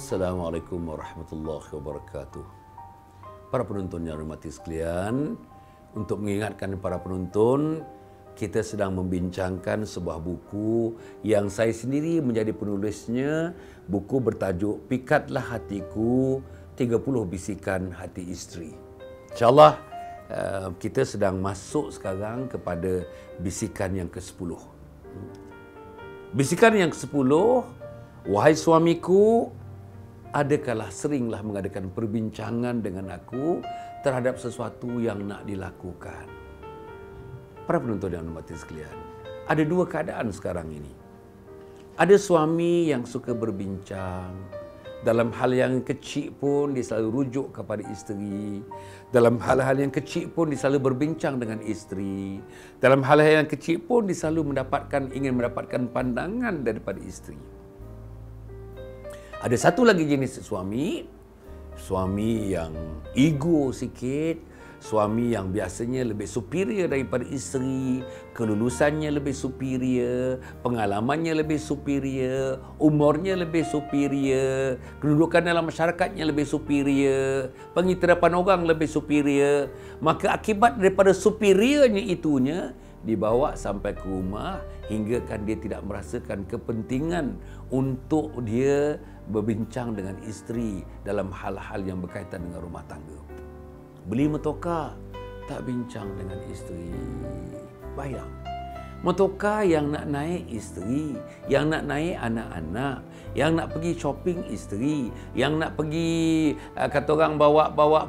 Assalamualaikum warahmatullahi wabarakatuh. Para penonton yang hormati sekalian, untuk mengingatkan para penonton, kita sedang membincangkan sebuah buku yang saya sendiri menjadi penulisnya. Buku bertajuk Pikatlah Hatiku, 30 Bisikan Hati Isteri. InsyaAllah kita sedang masuk sekarang kepada bisikan yang ke-10. Bisikan yang ke-10, wahai suamiku, adakala seringlah mengadakan perbincangan dengan aku terhadap sesuatu yang nak dilakukan. Para penonton yang hormati sekalian, ada dua keadaan sekarang ini. Ada suami yang suka berbincang, dalam hal yang kecil pun dia selalu rujuk kepada isteri, dalam hal-hal yang kecil pun dia selalu berbincang dengan isteri, dalam hal-hal yang kecil pun dia selalu ingin mendapatkan pandangan daripada isteri. Ada satu lagi jenis suami yang ego sikit, suami yang biasanya lebih superior daripada isteri, kelulusannya lebih superior, pengalamannya lebih superior, umurnya lebih superior, kedudukan dalam masyarakatnya lebih superior, pengiktirafan orang lebih superior. Maka akibat daripada superiornya itunya, dibawa sampai ke rumah hingga kan dia tidak merasakan kepentingan untuk dia berbincang dengan isteri dalam hal-hal yang berkaitan dengan rumah tangga. Beli motoka, tak bincang dengan isteri. Bayang, motoka yang nak naik isteri, yang nak naik anak-anak, yang nak pergi shopping isteri, yang nak pergi kata orang bawa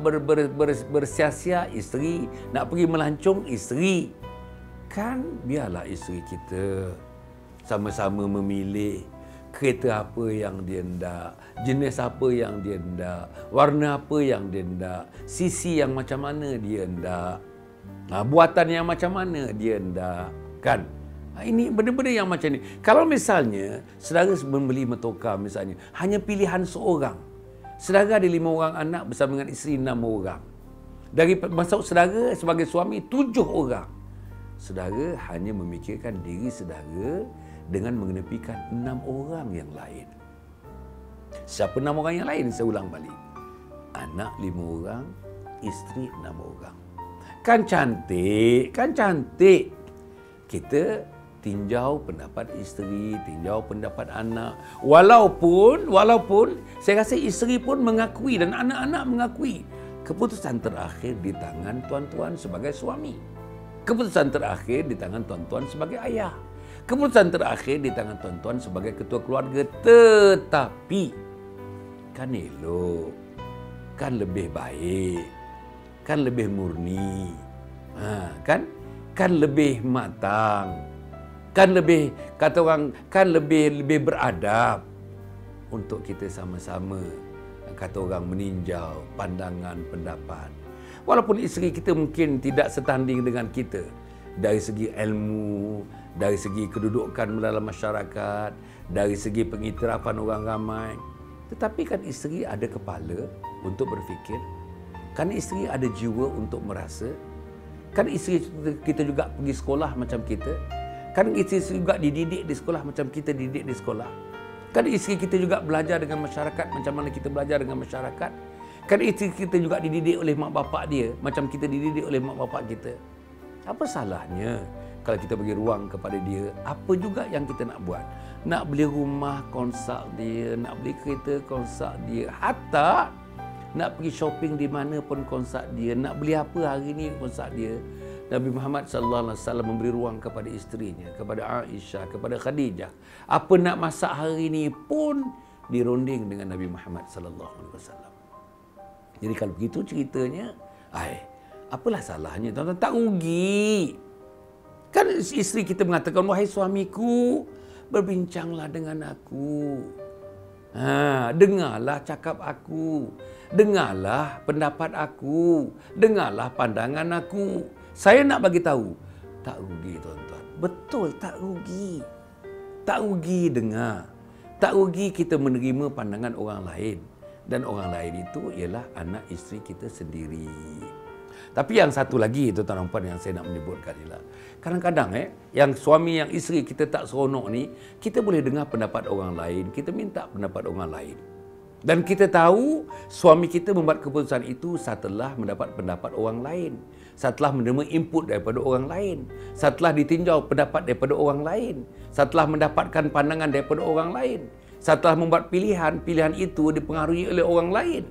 bersia-sia isteri, nak pergi melancong isteri. Kan biarlah isteri kita sama-sama memilih kereta apa yang dia hendak, jenis apa yang dia hendak, warna apa yang dia hendak, sisi yang macam mana dia hendak, buatan yang macam mana dia hendak, kan? Ini benda-benda yang macam ni. Kalau misalnya saudara membeli motoka misalnya, hanya pilihan seorang, saudara ada 5 orang anak bersama dengan isteri 6 orang. Dari masuk saudara sebagai suami 7 orang. Saudara hanya memikirkan diri saudara dengan mengenepikan 6 orang yang lain. Siapa 6 orang yang lain? Saya ulang balik. Anak 5 orang, isteri 6 orang. Kan cantik, kan cantik. Kita tinjau pendapat isteri, tinjau pendapat anak. Walaupun saya rasa isteri pun mengakui dan anak-anak mengakui, keputusan terakhir di tangan tuan-tuan sebagai suami. Keputusan terakhir di tangan tuan-tuan sebagai ayah. Keputusan terakhir di tangan tuan-tuan sebagai ketua keluarga. Tetapi kan elok, kan lebih baik, kan lebih murni, kan lebih matang, kan lebih, kata orang, kan lebih beradab untuk kita sama-sama, kata orang, meninjau pandangan pendapat. Walaupun isteri kita mungkin tidak setanding dengan kita dari segi ilmu, dari segi kedudukan dalam masyarakat, dari segi pengiktirafan orang ramai. Tetapi kan isteri ada kepala untuk berfikir. Kan isteri ada jiwa untuk merasa. Kan isteri kita juga pergi sekolah macam kita. Kan isteri juga dididik di sekolah macam kita dididik di sekolah. Kan isteri kita juga belajar dengan masyarakat macam mana kita belajar dengan masyarakat. Kan isteri kita juga dididik oleh mak bapak dia macam kita dididik oleh mak bapak kita. Apa salahnya kalau kita bagi ruang kepada dia, apa juga yang kita nak buat? Nak beli rumah, konsult dia, nak beli kereta, konsult dia, hatta nak pergi shopping di mana pun konsult dia, nak beli apa hari ni konsult dia. Nabi Muhammad sallallahu alaihi wasallam memberi ruang kepada isterinya, kepada Aisyah, kepada Khadijah. Apa nak masak hari ni pun dirunding dengan Nabi Muhammad sallallahu alaihi wasallam. Jadi kalau begitu ceritanya, apalah salahnya? Tuan-tuan, tak rugi. Kan isteri kita mengatakan, wahai suamiku, berbincanglah dengan aku. Dengarlah cakap aku. Dengarlah pendapat aku. Dengarlah pandangan aku. Saya nak bagi tahu. Tak rugi tuan-tuan. Betul, tak rugi. Tak rugi dengar. Tak rugi kita menerima pandangan orang lain. Dan orang lain itu ialah anak isteri kita sendiri. Tapi yang satu lagi tuan-tuan dan puan yang saya nak menyebutkan ialah kadang-kadang yang suami yang isteri kita tak seronok ni, kita boleh dengar pendapat orang lain, kita minta pendapat orang lain. Dan kita tahu suami kita membuat keputusan itu setelah mendapat pendapat orang lain, setelah menerima input daripada orang lain, setelah ditinjau pendapat daripada orang lain, setelah mendapatkan pandangan daripada orang lain, setelah membuat pilihan, pilihan itu dipengaruhi oleh orang lain.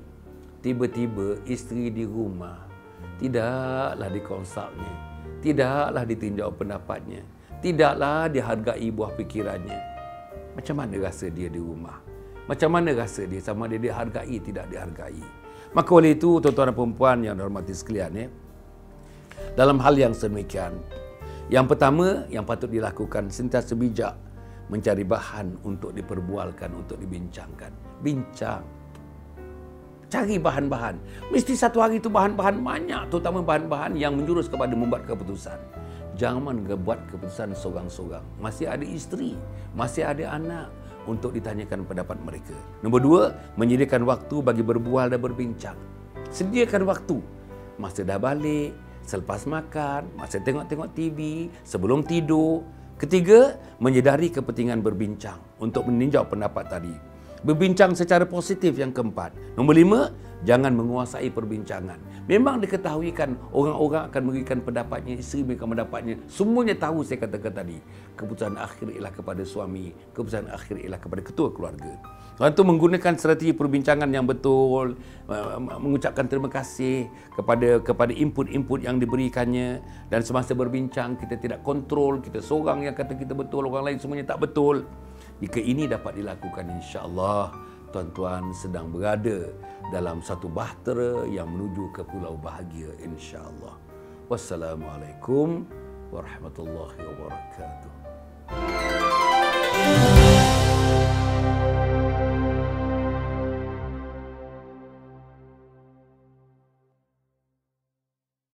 Tiba-tiba isteri di rumah tidaklah dikonsultnya, tidaklah ditinjau pendapatnya, tidaklah dihargai buah fikirannya. Macam mana rasa dia di rumah? Macam mana rasa dia, sama dia dihargai, tidak dihargai? Maka oleh itu, tuan-tuan dan perempuan yang dihormati sekalian, dalam hal yang sedemikian, yang pertama yang patut dilakukan, sentiasa bijak mencari bahan untuk diperbualkan, untuk dibincangkan. Bincang. Cari bahan-bahan. Mesti satu hari itu bahan-bahan banyak, terutama bahan-bahan yang menjurus kepada membuat keputusan. Jangan buat keputusan seorang-seorang. Masih ada isteri, masih ada anak untuk ditanyakan pendapat mereka. Nombor dua, menyediakan waktu bagi berbual dan berbincang. Sediakan waktu. Masa dah balik, selepas makan, masa tengok-tengok TV, sebelum tidur. Ketiga, menyedari kepentingan berbincang untuk meninjau pendapat tadi. Berbincang secara positif yang keempat. Nombor lima, jangan menguasai perbincangan. Memang diketahui kan orang-orang akan memberikan pendapatnya, isteri memberikan pendapatnya. Semuanya tahu saya katakan tadi. Keputusan akhir ialah kepada suami, keputusan akhir ialah kepada ketua keluarga. Untuk menggunakan strategi perbincangan yang betul, mengucapkan terima kasih kepada input-input yang diberikannya, dan semasa berbincang kita tidak kontrol, kita seorang yang kata kita betul, orang lain semuanya tak betul. Jika ini dapat dilakukan, insya-Allah tuan-tuan sedang berada dalam satu bahtera yang menuju ke pulau bahagia, insya-Allah. Wassalamualaikum warahmatullahi wabarakatuh.